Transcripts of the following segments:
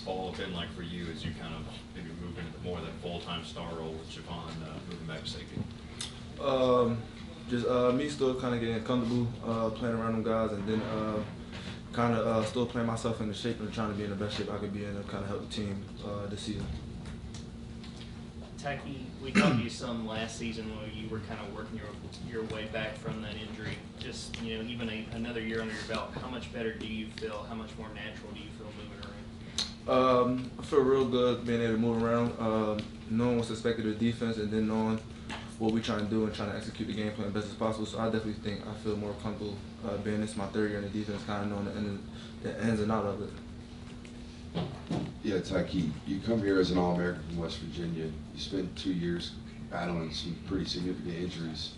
fall been like for you as you kind of maybe move into more of that full-time star role with Javon moving back to safety? Just me still kind of getting comfortable playing around them guys, and then kind of still playing myself into shape and trying to be in the best shape I could be in to kind of help the team this season. Tykee, we talked to you some last season when you were kind of working your way back from that injury. Just, you know, even another year under your belt, how much better do you feel? How much more natural do you feel moving around? I feel real good being able to move around, knowing what's expected of the defense, and then knowing what we're trying to do and trying to execute the game plan as best as possible. So I definitely think I feel more comfortable being this my third year in the defense, kind of knowing the ins and outs of it. Yeah, Tykee, you come here as an All-American from West Virginia. You spent 2 years battling some pretty significant injuries.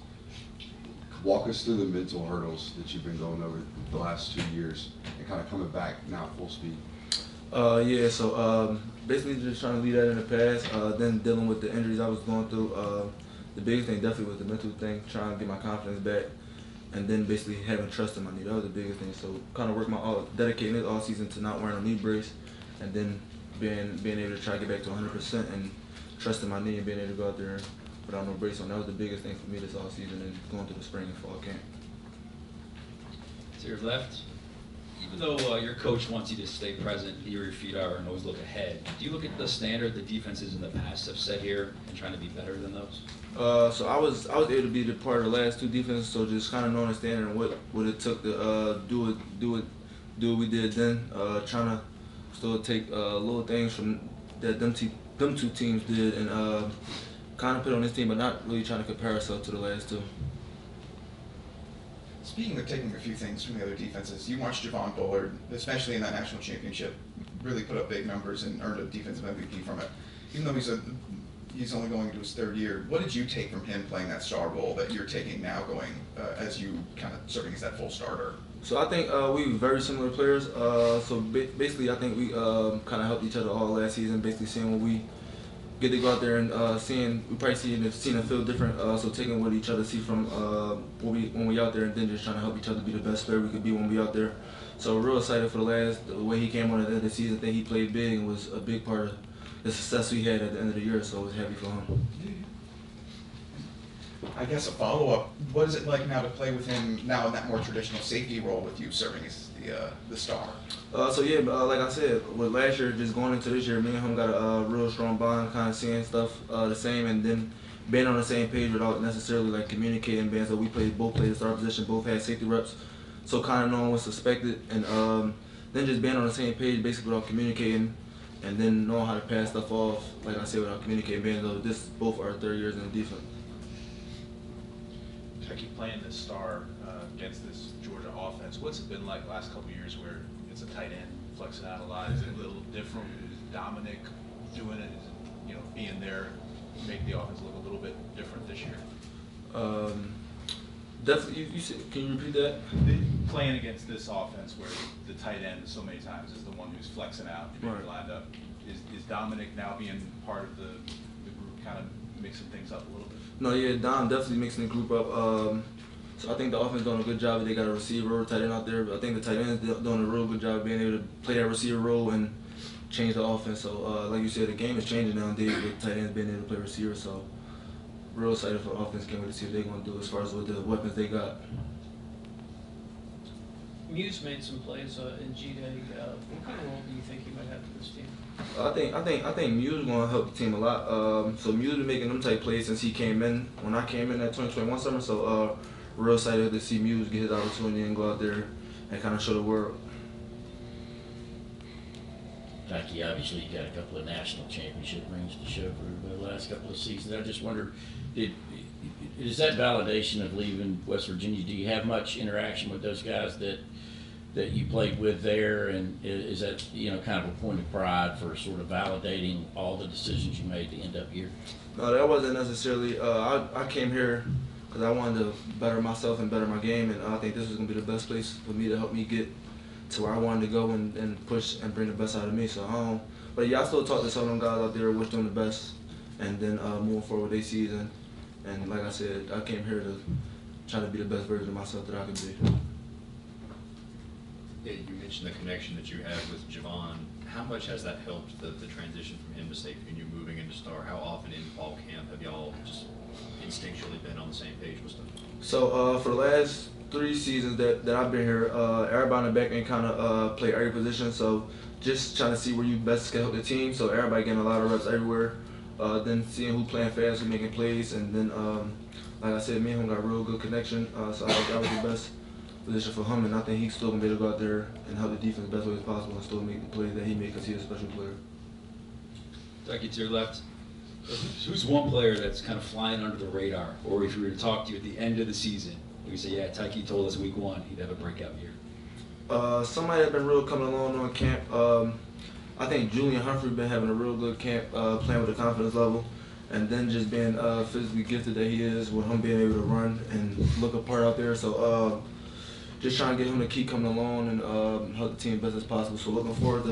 Walk us through the mental hurdles that you've been going over the last 2 years and kind of coming back now full speed. Yeah, so basically just trying to leave that in the past, then dealing with the injuries I was going through. The biggest thing definitely was the mental thing, trying to get my confidence back, and then basically having trust in my knee. That was the biggest thing. So kind of dedicating it all season to not wearing a knee brace, and then being able to try to get back to 100% and trusting my knee and being able to go out there without no brace on. That was the biggest thing for me this all season and going through the spring and fall camp. To your left, even though your coach wants you to stay present, be where your feet are, and always look ahead, do you look at the standard the defenses in the past have set here and trying to be better than those? So I was able to be the part of the last two defenses, so just kind of knowing the standard and what it took to do what we did then, trying to still take little things from that them two teams did and kind of put on this team, but not really trying to compare ourselves to the last two. Speaking of taking a few things from the other defenses, you watched Javon Bullard, especially in that national championship, really put up big numbers and earned a defensive MVP from it. Even though he's only going into his third year, what did you take from him playing that star role that you're taking now going as you kind of serving as that full starter? So I think we were very similar players. So basically I think we kind of helped each other all last season, basically seeing what we get to go out there and we probably seen the field different. So taking what each other see from when we out there, and then just trying to help each other be the best player we could be when we out there. So real excited for the way he came on at the end of the season. I think he played big and was a big part of the success we had at the end of the year. So I was happy for him. I guess a follow-up, what is it like now to play with him now in that more traditional safety role with you serving as the star? So yeah, like I said, with last year, just going into this year, me and him got a real strong bond, kind of seeing stuff the same, and then being on the same page without necessarily like communicating. Being so we both played the star position, both had safety reps, so kind of knowing what's expected, and then just being on the same page, basically without communicating, and then knowing how to pass stuff off, like I said, without communicating. Being though this both our third years in the defense. Tykee, playing this star against this Georgia offense, what's it been like the last couple of years where it's a tight end flexing out a lot? Is it a little different? Is Dominic doing it? Is it, you know, being there make the offense look a little bit different this year? Definitely. Can you repeat that? Playing against this offense where the tight end so many times is the one who's flexing out, right, lined up. Is Dominic now being part of the group, kind of mixing things up a little bit? No, yeah, Dom definitely mixing the group up. So I think the offense doing a good job. They got a receiver, tight end out there, but I think the tight end is doing a real good job of being able to play that receiver role and change the offense. So like you said, the game is changing nowadays with tight ends being able to play receiver. So real excited for the offense game to see what they're going to do as far as with the weapons they got. Muse made some plays in G-Day. What kind of role do you think he might have for this team? I think Muse is going to help the team a lot. So Muse been making them type plays since he came in. When I came in that 2021 summer, so real excited to see Muse get his opportunity and go out there and kind of show the world. Tykee, obviously you got a couple of national championship rings to show for the last couple of seasons. I just wondered, is that validation of leaving West Virginia? Do you have much interaction with those guys that you played with there, and is that, you know, kind of a point of pride for sort of validating all the decisions you made to end up here? No, that wasn't necessarily. I came here because I wanted to better myself and better my game, and I think this was going to be the best place for me to help me get to where I wanted to go and push and bring the best out of me. So, but yeah, I still talk to some of them guys out there, wish them the best, and then moving forward with their season. And like I said, I came here to try to be the best version of myself that I could be. Yeah, you mentioned the connection that you have with Javon. how much has that helped the transition from him to safety and you moving into star? How often in fall camp have y'all just instinctually been on the same page with stuff? So for the last 3 seasons that I've been here, everybody in the back end kind of play every position. So just trying to see where you best can help the team. So everybody getting a lot of reps everywhere. Then seeing who playing fast, who making plays, and then like I said, me and him got a real good connection. So I thought that was the best position for him, and I think he's still gonna be able to go out there and help the defense the best way as possible and still make the plays that he made because he's a special player. Tykee, to your left. Who's one player that's kind of flying under the radar, or if we were to talk to you at the end of the season, we could say, yeah, Tykee told us week 1 he'd have a breakout year? Somebody that's been real coming along on camp. I think Julian Humphrey been having a real good camp, playing with a confidence level, and then just being physically gifted that he is, with him being able to run and look apart out there. So just trying to get him to keep coming along and help the team best as possible. So looking forward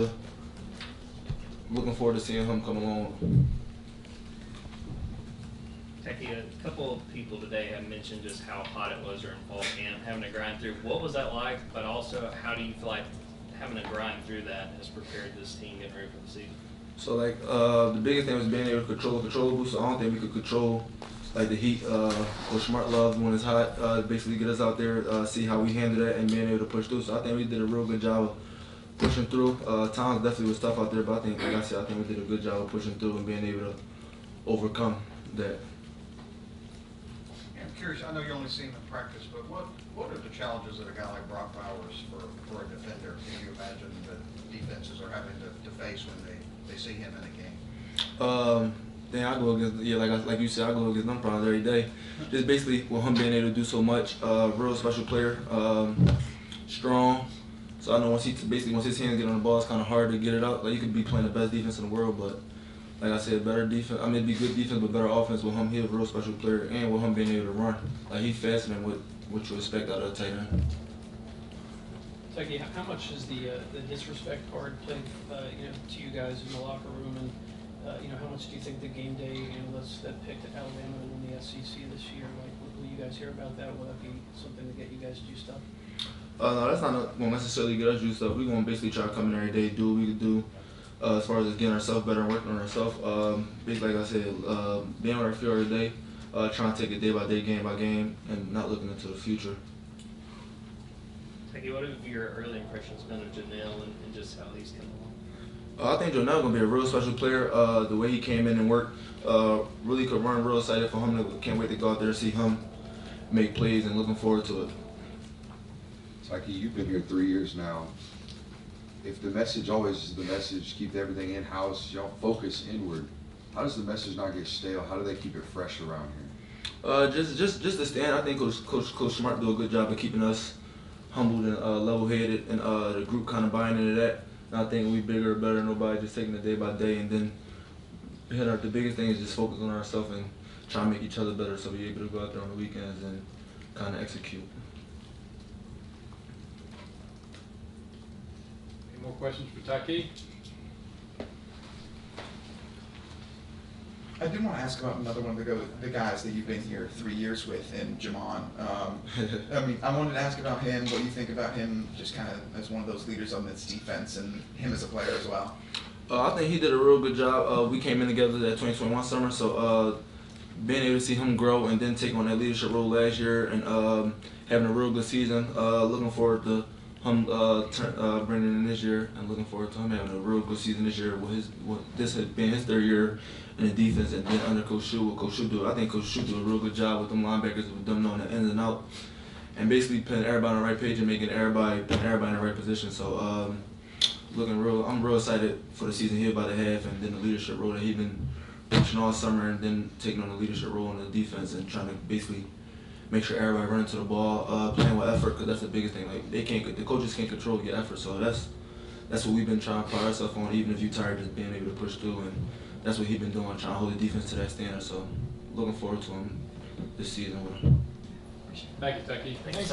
to seeing him come along. Tykee, a couple of people today have mentioned just how hot it was during fall camp, having to grind through. What was that like? But also, how do you feel like having to grind through that has prepared this team getting ready for the season? So like the biggest thing was being able to control the controllables. So I don't think we could control like the heat. Coach Smart loves when it's hot. Basically get us out there, see how we handle that, and being able to push through. So I think we did a real good job of pushing through. Times definitely was tough out there, but I think, like I said, I think we did a good job of pushing through and being able to overcome that. I'm curious, I know you only see him in practice, but what are the challenges that a guy like Brock Bowers for a defender? Can you imagine that defenses are having to face when they see him in a game? Then I go against, like you said, I go against them problems every day. Just basically with him being able to do so much, real special player, strong. So I know once his hands get on the ball, it's kind of hard to get it out. Like you could be playing the best defense in the world, but like I said, better defense. I mean, it'd be good defense, but better offense with him. He's a real special player, and with him being able to run, like he's faster than what you expect out of a tight end. Tykee, how much is the disrespect card played, to you guys in the locker room, and how much do you think the game day analysts that picked Alabama to win the SEC this year, like, will you guys hear about that? Will that be something to get you guys juiced up? No, that's not going to necessarily get us juiced up. We're going to basically try to come in every day, do what we can do as far as just getting ourselves better and working on ourselves. Basically, like I said, being on our field every day, trying to take it day by day, game by game, and not looking into the future. Tykee, what have your early impressions been of Janelle and just how he's come along? I think Jonell gonna be a real special player. The way he came in and worked, really could run. Real excited for him. Can't wait to go out there and see him make plays, and looking forward to it. Tykee, you've been here 3 years now. If the message always is the message, keep everything in-house, y'all focus inward, how does the message not get stale? How do they keep it fresh around here? Just to stand. I think Coach Smart do a good job of keeping us humbled and level-headed, and the group kind of buying into that. And I think we bigger, better than nobody, just taking it day by day, and then the biggest thing is just focus on ourselves and try to make each other better, so we're able to go out there on the weekends and kind of execute. Any more questions for Tykee? I did want to ask about another one of the guys that you've been here 3 years with, in Jamon. I mean, I wanted to ask about him, what you think about him just kind of as one of those leaders on this defense, and him as a player as well. I think he did a real good job. We came in together that 2021 summer, so being able to see him grow and then take on that leadership role last year and having a real good season. Looking forward to him bringing in this year, and looking forward to him having a real good season this year. This has been his 3rd year in the defense, and then under Coach Shu, what Coach Shu do. I think Coach Shu do a real good job with them linebackers, with them knowing the ins and out, and basically putting everybody on the right page and making everybody in the right position. So I'm real excited for the season here by the half, and then the leadership role that he's been pushing all summer, and then taking on the leadership role in the defense and trying to basically make sure everybody running to the ball, playing with effort, because that's the biggest thing. Like the coaches can't control your effort, so that's what we've been trying to pride ourselves on. Even if you're tired, just being able to push through, and that's what he's been doing, trying to hold the defense to that standard. So looking forward to him this season with him. Thank you, Tykee. Thanks,